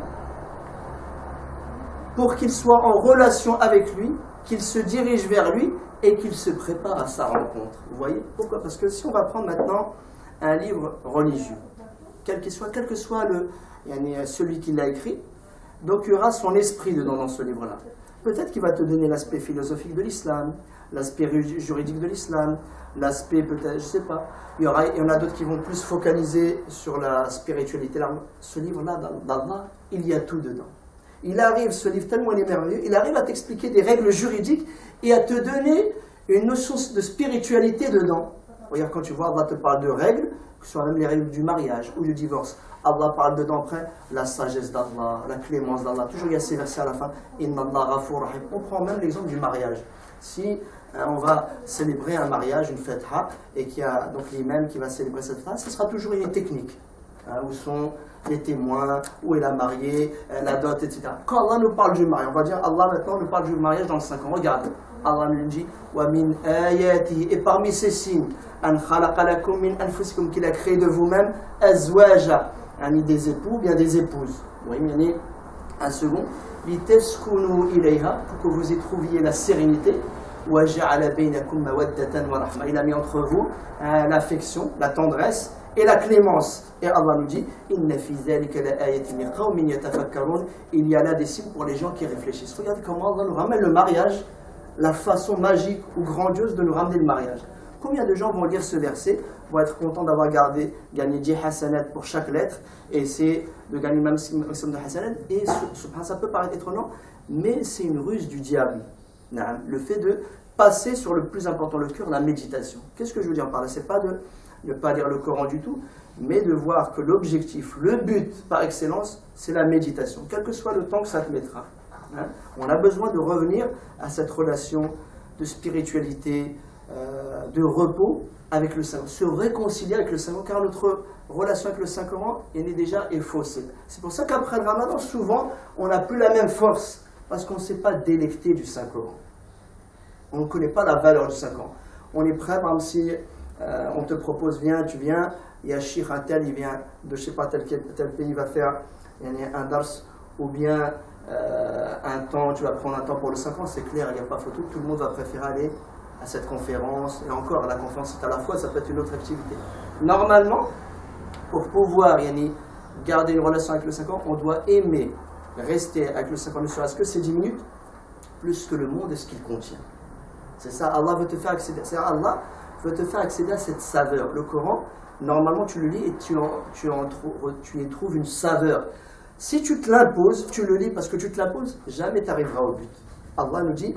pour qu'il soit en relation avec lui, qu'il se dirige vers lui et qu'il se prépare à sa rencontre. Vous voyez ? Pourquoi ? Parce que si on va prendre maintenant un livre religieux, quel que soit celui qui l'a écrit, donc il y aura son esprit dedans dans ce livre-là. Peut-être qu'il va te donner l'aspect philosophique de l'islam, l'aspect juridique de l'islam, l'aspect peut-être, je ne sais pas. Il y en a d'autres qui vont plus focaliser sur la spiritualité. Ce livre-là, d'Allah, il y a tout dedans. Il arrive, ce livre tellement il est merveilleux, il arrive à t'expliquer des règles juridiques et à te donner une notion de spiritualité dedans. Regarde, quand tu vois, Allah te parle de règles, que ce soit même les règles du mariage ou du divorce. Allah parle dedans après la sagesse d'Allah, la clémence d'Allah. Toujours il y a ces versets à la fin. Inna Allah ghafur rahim. On prend même l'exemple du mariage. Si on va célébrer un mariage, une fêta, et qu'il y a donc l'imam qui va célébrer cette fête, ce sera toujours une technique. Où sont les témoins, où est la mariée, la dot, etc. Quand Allah nous parle du mariage, on va dire Allah maintenant nous parle du mariage dans le 5 ans. Regarde, Allah nous dit wa min ayatihi, et parmi ces signes, an khalaqa lakum min anfusikum, qu'il a créé de vous-même azwaja, des époux, bien des épouses. Oui, mais un second, litaskunu ilayha, pour que vous y trouviez la sérénité. Wa ja'ala bainakum mawaddatan wa rahma, il a mis entre vous l'affection, la tendresse et la clémence. Et Allah nous dit inna fi dhalika la ayatin liqaumin yatafakkarun, il y a là des signes pour les gens qui réfléchissent. Regardez comment Allah nous ramène le mariage, la façon magique ou grandiose de nous ramener le mariage. Combien de gens vont lire ce verset, vont être contents d'avoir gagné 10 hasanat pour chaque lettre, et essayer de gagner même de hasanat, et ça peut paraître étonnant, mais c'est une ruse du diable. Le fait de passer sur le plus important, le cœur, la méditation. Qu'est-ce que je veux dire par là? C'est pas de ne pas lire le Coran du tout, mais de voir que l'objectif, le but par excellence, c'est la méditation, quel que soit le temps que ça te mettra. On a besoin de revenir à cette relation de spiritualité, de repos avec le Saint-Coran, se réconcilier avec le Saint-Coran, car notre relation avec le Saint-Coran est déjà faussée. C'est pour ça qu'après le Ramadan, souvent, on n'a plus la même force, parce qu'on ne s'est pas délecté du Saint-Coran. On ne connaît pas la valeur du Saint-Coran. On est prêt, même si on te propose, viens, tu viens, il y a Sheikh un tel, il vient de je ne sais pas tel pays, il va faire un dars, ou bien un temps, tu vas prendre un temps pour le Saint-Coran, c'est clair, il n'y a pas photo, tout le monde va préférer aller à cette conférence, et encore, la conférence c'est à la fois, ça peut être une autre activité. Normalement, pour pouvoir garder une relation avec le Saint-Coran, on doit aimer rester avec le Saint-Coran, ne serait-ce que ces 10 minutes, plus que le monde et ce qu'il contient. C'est ça, Allah veut te faire accéder, Allah veut te faire accéder à cette saveur. Le Coran, normalement tu le lis et tu y trouves une saveur. Si tu te l'imposes, tu le lis parce que tu te l'imposes, jamais tu arriveras au but. Allah nous dit,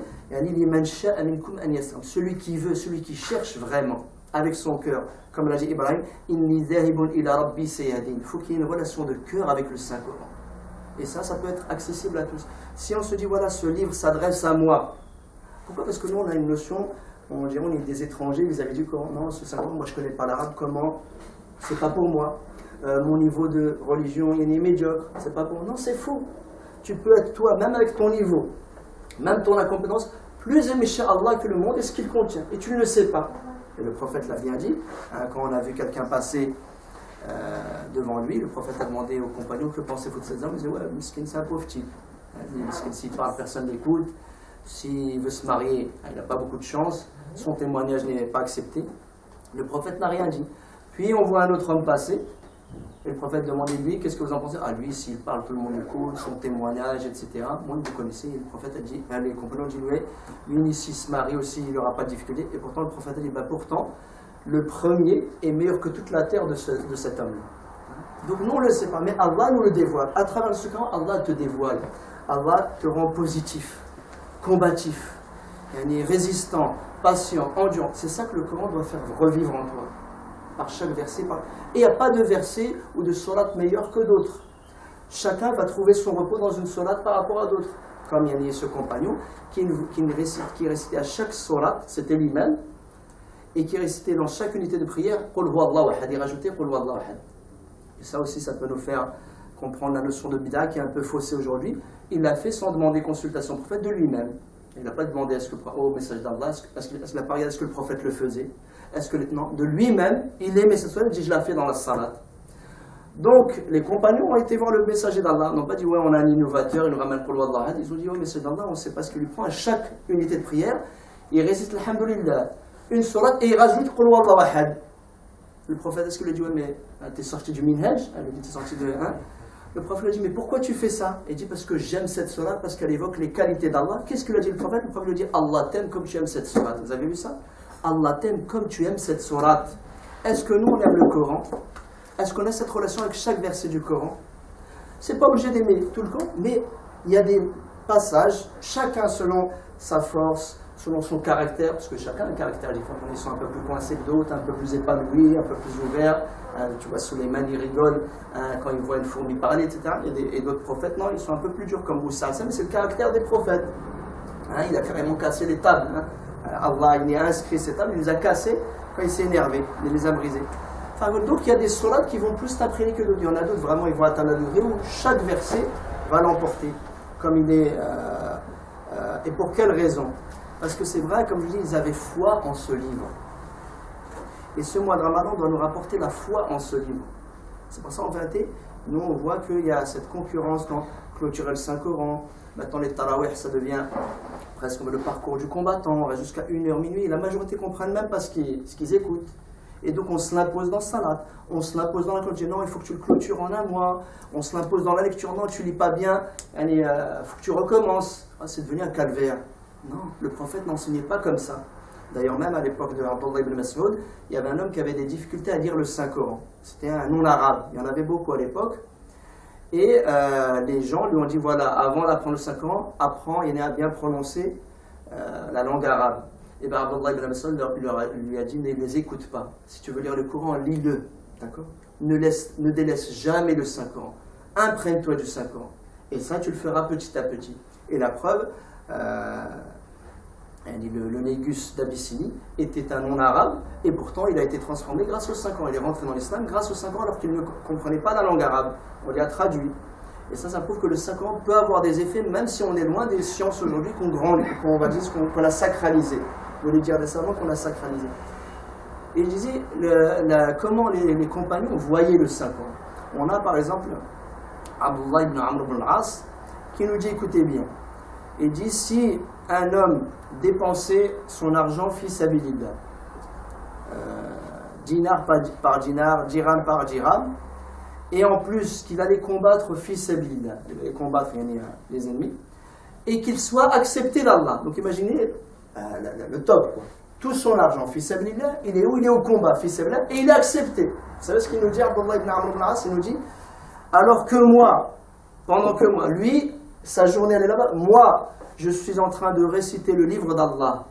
celui qui veut, celui qui cherche vraiment, avec son cœur, comme l'a dit Ibrahim, il faut qu'il y ait une relation de cœur avec le Saint-Coran. Et ça peut être accessible à tous. Si on se dit, voilà, ce livre s'adresse à moi. Pourquoi? Parce que nous, on a une notion, on dirait, on est des étrangers vis-à-vis du Coran. Non, ce Saint-Coran, moi je ne connais pas l'arabe, comment? C'est pas pour moi. Mon niveau de religion il est médiocre, c'est pas pour moi. Non, c'est faux. Tu peux être toi, même avec ton niveau, même ton incompétence, plus aimé chez Allah que le monde et ce qu'il contient. Et tu ne le sais pas. Et le prophète l'a bien dit, quand on a vu quelqu'un passer devant lui, le prophète a demandé aux compagnons que pensez-vous de ces hommes. Ils disaient, ouais, Miskin, c'est un pauvre type. Miskin, s'il parle, personne n'écoute. S'il veut se marier, il n'a pas beaucoup de chance. Son témoignage n'est pas accepté. Le prophète n'a rien dit. Puis on voit un autre homme passer. Et le prophète demandait lui, qu'est-ce que vous en pensez? Ah, lui, s'il parle, tout le monde écoute, son témoignage, etc. Moi, vous connaissez, le prophète a dit, les compagnons ont dit, oui, lui, s'il se marie aussi, il n'aura pas de difficulté. Et pourtant, le prophète a dit, pourtant, le premier est meilleur que toute la terre de cet homme-là. Donc, nous, on ne le sait pas, mais Allah nous le dévoile. À travers ce Coran, Allah te dévoile. Allah te rend positif, combatif, résistant, patient, endurant. C'est ça que le Coran doit faire revivre en toi. Par chaque verset. Et il n'y a pas de verset ou de sourate meilleur que d'autres. Chacun va trouver son repos dans une sourate par rapport à d'autres. Comme il y a ce compagnon qui récitait à chaque sourate, c'était lui-même, et qui récitait dans chaque unité de prière, Qul huwa Allahu ahad, il rajoutait Qul huwa Allahu ahad. Et ça aussi, ça peut nous faire comprendre la notion de bid'a qui est un peu faussée aujourd'hui. Il l'a fait sans demander consultation au prophète de lui-même. Il n'a pas demandé au message d'Allah, est-ce que le prophète le faisait? Non, de lui-même, il est messager, il dit je l'ai fait dans la salat. Donc, les compagnons ont été voir le messager d'Allah, n'ont pas dit ouais, on a un innovateur, il nous ramène Qul huwa Allahu ahad. Ils ont dit ouais, messager d'Allah, on ne sait pas ce qu'il lui prend. À chaque unité de prière, il récite alhamdulillah, une sourate et il rajoute Qul huwa Allahu ahad. Le prophète, est-ce qu'il lui dit ouais, mais t'es sorti du minhaj? Elle lui dit t'es sorti de. Le prophète lui dit mais pourquoi tu fais ça? Il dit parce que j'aime cette sourate, parce qu'elle évoque les qualités d'Allah. Qu'est-ce qu'il a dit le prophète? Le prophète lui dit Allah t'aime comme tu aimes cette sourate. Vous avez vu ça? Allah t'aime comme tu aimes cette sourate. Est-ce que nous on aime le Coran? Est-ce qu'on a cette relation avec chaque verset du Coran? C'est pas obligé d'aimer tout le Coran, mais il y a des passages, chacun selon sa force, selon son caractère, parce que chacun a un caractère différent. Ils sont un peu plus coincés que d'autres, un peu plus épanouis, un peu plus ouverts. Tu vois, Souleymane, il rigole quand il voit une fourmi parler, etc. Et d'autres prophètes, non, ils sont un peu plus durs, comme Moussa, mais c'est le caractère des prophètes. Il a carrément cassé les tables. Allah, il a inscrit ces tables, il les a cassées quand il s'est énervé, il les a brisées. Enfin, donc il y a des sourates qui vont plus t'imprégner que d'autres. Il y en a d'autres, vraiment, ils vont atteindre la degré où chaque verset va l'emporter, comme il est. Et pour quelle raison? Parce que c'est vrai, comme je dis, ils avaient foi en ce livre. Et ce mois de Ramadan doit nous rapporter la foi en ce livre. C'est pour ça, en vérité, nous, on voit qu'il y a cette concurrence dans clôturer le Saint-Coran. Maintenant, les tarawih, ça devient presque le parcours du combattant. On va jusqu'à 1h minuit. Et la majorité ne comprennent même pas ce qu'ils écoutent. Et donc, on se l'impose dans Salat. On se l'impose dans la clôture. Non, il faut que tu le clôtures en un mois. On se l'impose dans la lecture. Non, tu ne lis pas bien. Il faut que tu recommences. C'est devenu un calvaire. Non, le prophète n'enseignait pas comme ça. D'ailleurs, même à l'époque de Abdullah ibn Mas'ud, il y avait un homme qui avait des difficultés à lire le Saint-Coran. C'était un non-arabe. Il y en avait beaucoup à l'époque. Et les gens lui ont dit, voilà, avant d'apprendre le Saint-Coran, apprends et à bien prononcer la langue arabe. Et bien Abdullah ibn Mas'ud lui a dit, ne les écoute pas. Si tu veux lire le Coran, lis-le. D'accord ? Ne délaisse jamais le Saint-Coran. Imprègne-toi du Saint-Coran. Et ça, tu le feras petit à petit. Et la preuve, le Négus d'Abyssinie était un non-arabe, et pourtant il a été transformé grâce au Saint-Coran. Il est rentré dans l'islam grâce au Saint-Coran alors qu'il ne comprenait pas la langue arabe. On lui a traduit. Et ça prouve que le Saint-Coran peut avoir des effets, même si on est loin des sciences aujourd'hui qu'on a sacralisées. Vous voulez dire des savants qu'on a sacralisé. Et je disais, comment les compagnons voyaient le Saint-Coran. On a par exemple Abdullah ibn Amr ibn al-As qui nous dit, écoutez bien, il dit, si un homme dépensait son argent fi sabilillah, dinar par dinar, dirham par dirham, et en plus qu'il allait combattre fi sabilillah, combattre les ennemis, et qu'il soit accepté d'Allah. Donc imaginez le top, quoi. Tout son argent fi sabilillah, il est où? Il est au combat fi sabilillah, et il est accepté. Vous savez ce qu'il nous dit, Abdullah ibn Amr ibn al-As? Il nous dit, alors que moi, pendant que moi, lui, sa journée elle est là-bas, moi, je suis en train de réciter le livre d'Allah.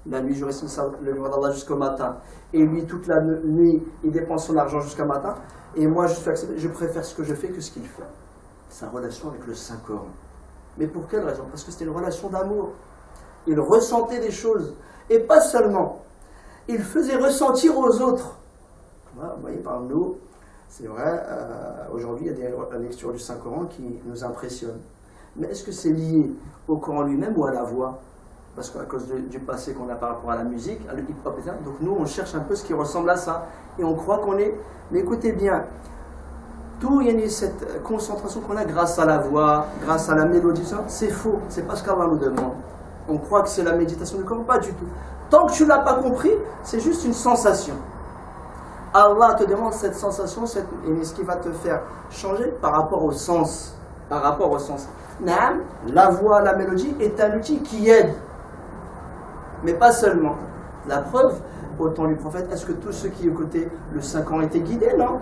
La nuit, je récite le livre d'Allah jusqu'au matin. Et lui, toute la nuit, il dépense son argent jusqu'au matin. Et moi, je suis accepté. Je préfère ce que je fais que ce qu'il fait. Sa relation avec le Saint-Coran. Mais pour quelle raison? Parce que c'était une relation d'amour. Il ressentait des choses. Et pas seulement. Il faisait ressentir aux autres. Voilà, vous voyez, par nous, c'est vrai, aujourd'hui, il y a des lectures du Saint-Coran qui nous impressionnent. Mais est-ce que c'est lié au Coran lui-même ou à la voix? Parce qu'à cause du passé qu'on a par rapport à la musique, à le hip-hop, etc. Donc nous, on cherche un peu ce qui ressemble à ça. Et on croit qu'on est... Mais écoutez bien, tout, il y a cette concentration qu'on a grâce à la voix, grâce à la mélodie, c'est faux. C'est pas ce qu'Allah nous demande. On croit que c'est la méditation du Coran, pas du tout. Tant que tu ne l'as pas compris, c'est juste une sensation. Allah te demande cette sensation, et ce qui va te faire changer par rapport au sens. Par rapport au sens. La voix, la mélodie est un outil qui aide. Mais pas seulement. La preuve, au temps du prophète, est-ce que tous ceux qui écoutaient le Saint-Coran étaient guidés? Non.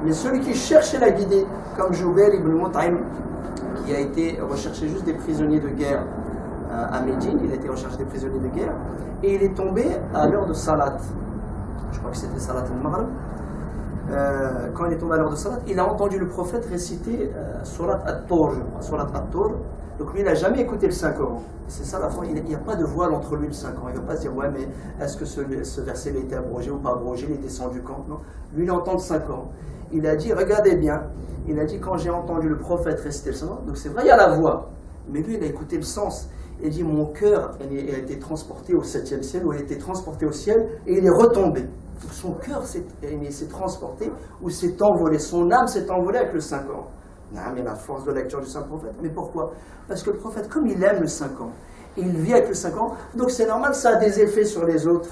Mais celui qui cherchait la guider, comme Jubair ibn Mut'im, qui a été recherché juste des prisonniers de guerre à Médine, il a été recherché des prisonniers de guerre, et il est tombé à l'heure de Salat. Je crois que c'était Salat al-Maghrib. Quand il est tombé à l'heure de Salat, il a entendu le prophète réciter Surat At-Tur, Surat At-Tur. Donc lui, il n'a jamais écouté le Saint-Coran. C'est ça la foi, il n'y a pas de voile entre lui et le Saint-Coran. Il ne va pas se dire, ouais, mais est-ce que ce verset il a été abrogé ou pas abrogé, il est descendu quand? Non. Lui, il entend le Saint-Coran. Il a dit, regardez bien, il a dit, quand j'ai entendu le prophète réciter le Saint-Coran, donc c'est vrai, il y a la voix, mais lui, il a écouté le sens. Il dit, mon cœur a été transporté au 7e ciel, ou il a été transporté au ciel, et il est retombé. Donc son cœur s'est transporté, ou s'est envolé, son âme s'est envolée avec le Saint-Coran. Non, mais la force de lecture du Saint-Prophète. Mais pourquoi? Parce que le prophète, comme il aime le Saint-Coran, il vit avec le Saint-Coran, donc c'est normal, ça a des effets sur les autres.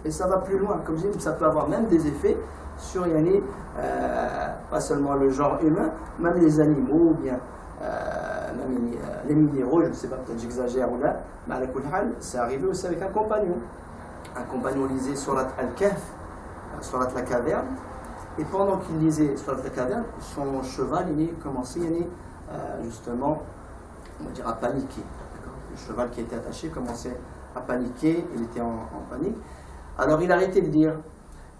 Et ça va plus loin. Comme je dis, ça peut avoir même des effets sur pas seulement le genre humain, même les animaux, ou bien même les minéraux, je ne sais pas, peut-être j'exagère ou là, mais à la Kulhal, c'est arrivé aussi avec un compagnon. Un compagnon lisait Surat Al-Kahf, Surat la caverne, et pendant qu'il lisait Surat la caverne, son cheval il est commencé justement, on va dire, à paniquer. le cheval qui était attaché commençait à paniquer, il était en panique. Alors il a arrêté de lire.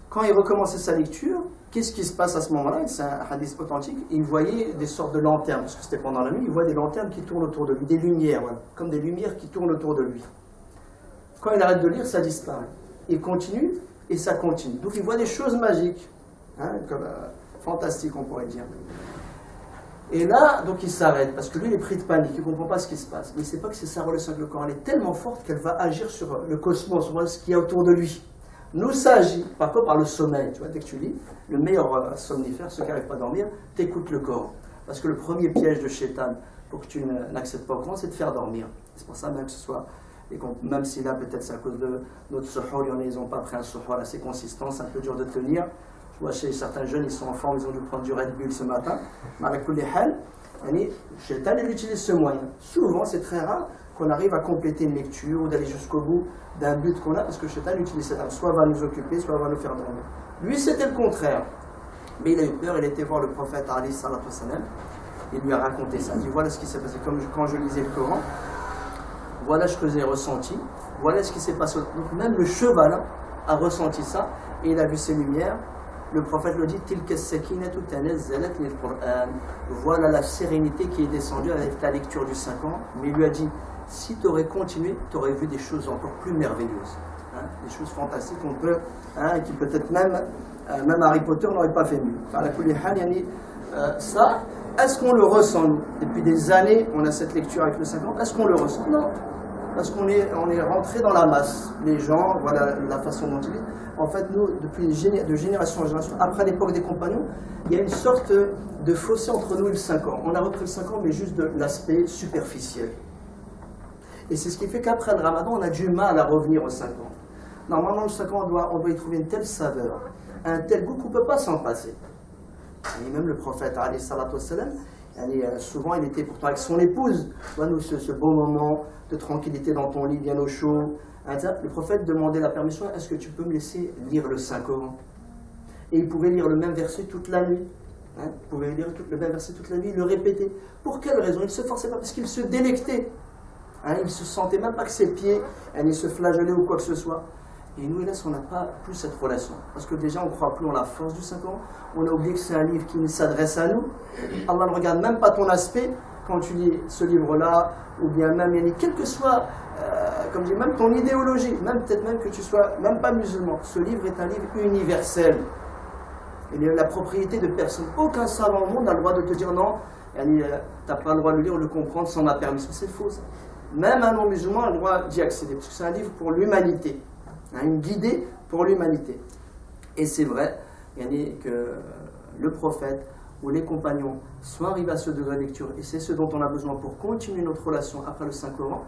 Quand il recommençait sa lecture, qu'est-ce qui se passe à ce moment-là? C'est un hadith authentique. Il voyait des sortes de lanternes, parce que c'était pendant la nuit, il voit des lanternes qui tournent autour de lui, des lumières, voilà, comme des lumières qui tournent autour de lui. Quand il arrête de lire, ça disparaît. Il continue et ça continue. Donc il voit des choses magiques, hein, comme, fantastiques on pourrait dire. Et là, donc il s'arrête, parce que lui il est pris de panique, il ne comprend pas ce qui se passe. Mais il ne sait pas que c'est sa relation avec le Coran, elle est tellement forte qu'elle va agir sur le cosmos, sur ce qu'il y a autour de lui. Nous, ça agit, par contre, par le sommeil. Tu vois, dès que tu lis, le meilleur somnifère, ceux qui n'arrivent pas à dormir, t'écoutes le Coran. Parce que le premier piège de Shaitan pour que tu n'accèdes pas au Coran, c'est de faire dormir. C'est pour ça, même que ce soit, même si là, peut-être c'est à cause de notre suhoor, ils n'ont pas pris un suhoor assez consistant, c'est un peu dur de tenir. Je vois chez certains jeunes, ils sont en forme, ils ont dû prendre du Red Bull ce matin. Shaitan, il utilise ce moyen. Souvent, c'est très rare qu'on arrive à compléter une lecture ou d'aller jusqu'au bout d'un but qu'on a, parce que Shaitan utilise cette arme, soit va nous occuper, soit va nous faire dormir. Lui, c'était le contraire. Mais il a eu peur, il était voir le prophète alayhi salatu wassalam, il lui a raconté ça. Il dit voilà ce qui s'est passé, comme quand je lisais le Coran, voilà ce que j'ai ressenti, voilà ce qui s'est passé. Donc même le cheval a ressenti ça, et il a vu ces lumières. Le prophète le dit, voilà la sérénité qui est descendue avec ta lecture du 5 ans, mais il lui a dit, si tu aurais continué, tu aurais vu des choses encore plus merveilleuses, hein, des choses fantastiques qu'on peut, hein, qui peut-être même Harry Potter n'aurait pas fait mieux. Ça, est-ce qu'on le ressent nous? Depuis des années, on a cette lecture avec le 5 ans, est-ce qu'on le ressent? Non, parce qu'on est rentré dans la masse. Les gens, voilà la façon dont ils vivent. En fait, nous, depuis de génération en génération, après l'époque des compagnons, il y a une sorte de fossé entre nous et le 5 ans. On a repris le 5 ans, mais juste de l'aspect superficiel. Et c'est ce qui fait qu'après le ramadan, on a du mal à revenir au 5 ans. Normalement, le 5 ans, on doit y trouver une telle saveur, un tel goût qu'on ne peut pas s'en passer. Et même le prophète, alayhi salatu wassalam, souvent il était pourtant avec son épouse. Tu vois, nous, ce beau moment de tranquillité dans ton lit, bien au chaud. Le prophète demandait la permission, est-ce que tu peux me laisser lire le Saint-Coran? Et il pouvait lire le même verset toute la nuit. Hein, il pouvait lire le même verset toute la nuit, le répéter. Pour quelle raison? Il ne se forçait pas, parce qu'il se délectait. Hein, il ne se sentait même pas que ses pieds allaient se flageller ou quoi que ce soit. Et nous, hélas, on n'a pas plus cette relation. Parce que déjà, on ne croit plus en la force du 5 ans. On a oublié que c'est un livre qui s'adresse à nous. Allah ne regarde même pas ton aspect quand tu lis ce livre-là, ou bien même, quel que soit, comme je dis, même ton idéologie, même peut-être même que tu sois même pas musulman. Ce livre est un livre universel. Il est la propriété de personne. Aucun savant au monde n'a le droit de te dire non, tu n'as pas le droit de le lire ou de le comprendre sans ma permission. C'est faux, ça. Même un non-musulman a le droit d'y accéder, parce que c'est un livre pour l'humanité. Une guidée pour l'humanité. Et c'est vrai que le prophète ou les compagnons sont arrivés à ce degré de lecture, et c'est ce dont on a besoin pour continuer notre relation après le Saint-Coran,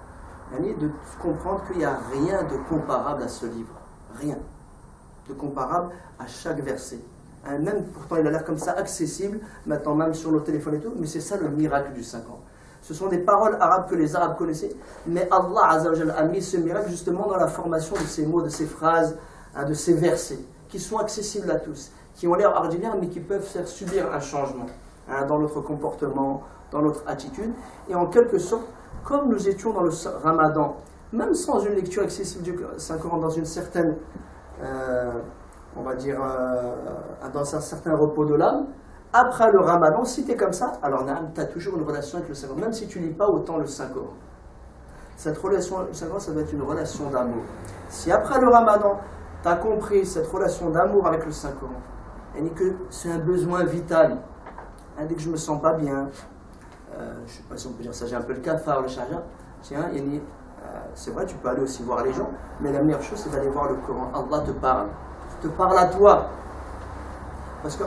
de comprendre qu'il n'y a rien de comparable à ce livre. Rien de comparable à chaque verset. Même, pourtant il a l'air comme ça accessible, maintenant même sur le téléphone et tout, mais c'est ça le miracle du 5 ans. Ce sont des paroles arabes que les Arabes connaissaient, mais Allah Azza wa Jalla a mis ce miracle justement dans la formation de ces mots, de ces phrases, de ces versets, qui sont accessibles à tous, qui ont l'air ordinaires, mais qui peuvent faire subir un changement dans notre comportement, dans notre attitude. Et en quelque sorte, comme nous étions dans le Ramadan, même sans une lecture accessible du Saint-Coran, dans une certaine, on va dire, dans un certain repos de l'âme, après le Ramadan, si tu es comme ça, alors tu as toujours une relation avec le Saint-Coran, même si tu ne lis pas autant le Saint-Coran. Cette relation avec le Saint-Coran, ça doit être une relation d'amour. Si après le Ramadan, tu as compris cette relation d'amour avec le Saint-Coran, et que c'est un besoin vital, dès que je ne me sens pas bien, je ne sais pas si on peut dire ça, j'ai un peu le cafard, le charja, tiens, c'est vrai, tu peux aller aussi voir les gens, mais la meilleure chose, c'est d'aller voir le Coran. Allah te parle à toi. Parce que